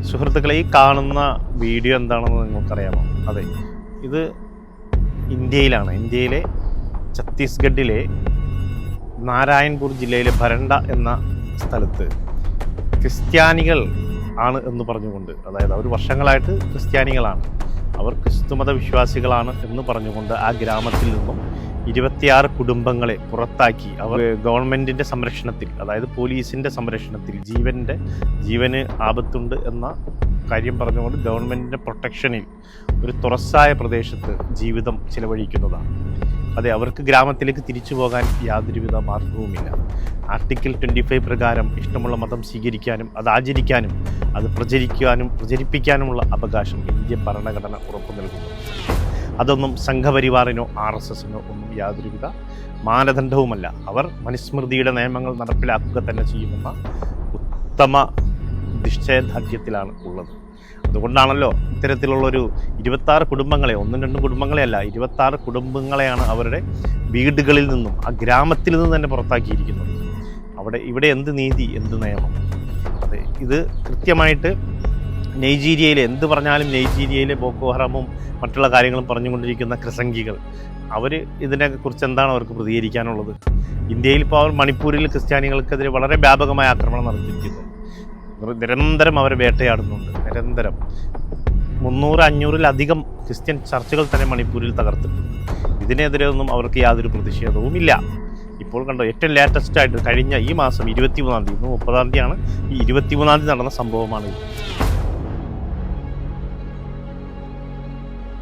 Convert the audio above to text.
സുഹൃത്തുക്കളെ, ഈ കാണുന്ന വീഡിയോ എന്താണെന്ന് നിങ്ങൾക്കറിയാമോ? അതെ, ഇത് ഇന്ത്യയിലാണ്. ഇന്ത്യയിലെ ഛത്തീസ്ഗഡിലെ നാരായൺപൂർ ജില്ലയിലെ ഭരണ്ട എന്ന സ്ഥലത്ത് ക്രിസ്ത്യാനികൾ ആണ് എന്ന് പറഞ്ഞുകൊണ്ട്, അതായത് അവർ വർഷങ്ങളായിട്ട് ക്രിസ്ത്യാനികളാണ്, അവർ ക്രിസ്തുമത വിശ്വാസികളാണ് എന്ന് പറഞ്ഞുകൊണ്ട് ആ ഗ്രാമത്തിൽ നിന്നും 26 കുടുംബങ്ങളെ പുറത്താക്കി. അവർ ഗവൺമെൻറ്റിൻ്റെ സംരക്ഷണത്തിൽ, അതായത് പോലീസിൻ്റെ സംരക്ഷണത്തിൽ, ജീവന് ആപത്തുണ്ട് എന്ന കാര്യം പറഞ്ഞുകൊണ്ട് ഗവൺമെൻറ്റിൻ്റെ പ്രൊട്ടക്ഷനിൽ ഒരു തുറസ്സായ പ്രദേശത്ത് ജീവിതം ചിലവഴിക്കുന്നതാണ്. അതെ, അവർക്ക് ഗ്രാമത്തിലേക്ക് തിരിച്ചു പോകാൻ യാതൊരുവിധ മാർഗവുമില്ല. ആർട്ടിക്കിൾ 25 പ്രകാരം ഇഷ്ടമുള്ള മതം സ്വീകരിക്കാനും അത് ആചരിക്കാനും അത് പ്രചരിപ്പിക്കാനുമുള്ള അവകാശം ഇന്ത്യൻ ഭരണഘടന ഉറപ്പു നൽകുന്നു. അതൊന്നും സംഘപരിവാറിനോ RSSനോ ഒന്നും യാതൊരുവിധ മാനദണ്ഡവുമല്ല. അവർ മനുസ്മൃതിയുടെ നിയമങ്ങൾ നടപ്പിലാക്കുക തന്നെ ചെയ്യുമെന്ന ഉത്തമ നിശ്ചയദാർഢ്യത്തിലാണ് ഉള്ളത്. അതുകൊണ്ടാണല്ലോ ഇത്തരത്തിലുള്ളൊരു 26 കുടുംബങ്ങളെ, 1-2 കുടുംബങ്ങളെയല്ല, 26 കുടുംബങ്ങളെയാണ് അവരുടെ വീടുകളിൽ നിന്നും ആ ഗ്രാമത്തിൽ നിന്ന് തന്നെ പുറത്താക്കിയിരിക്കുന്നത്. ഇവിടെ എന്ത് നീതി, എന്ത് നിയമം? അതെ, ഇത് കൃത്യമായിട്ട് നൈജീരിയയിലെ, എന്ത് പറഞ്ഞാലും നൈജീരിയയിലെ ബോക്കോ ഹറാമും മറ്റുള്ള കാര്യങ്ങളും പറഞ്ഞുകൊണ്ടിരിക്കുന്ന ക്രിസംഗികൾ, അവർ ഇതിനെക്കുറിച്ച് എന്താണ് അവർക്ക് പ്രതികരിക്കാനുള്ളത്? ഇന്ത്യയിൽ ഇപ്പോൾ അവർ മണിപ്പൂരിൽ ക്രിസ്ത്യാനികൾക്കെതിരെ വളരെ വ്യാപകമായ ആക്രമണം നടത്തിയിരിക്കുന്നു. നിരന്തരം അവരെ വേട്ടയാടുന്നുണ്ട്. നിരന്തരം 300-500-ലധികം ക്രിസ്ത്യൻ ചർച്ചുകൾ തന്നെ മണിപ്പൂരിൽ തകർത്തിട്ടുണ്ട്. ഇതിനെതിരെ ഒന്നും അവർക്ക് യാതൊരു പ്രതിഷേധവുമില്ല. ഇപ്പോൾ കണ്ടോ, ഏറ്റവും ലേറ്റസ്റ്റ് ആയിട്ട് കഴിഞ്ഞ ഈ മാസം 23-ാം തീയതി, 30-ാം തീയതിയാണ്, ഈ 23-ാം തീയതി നടന്ന സംഭവമാണ് ഇത്.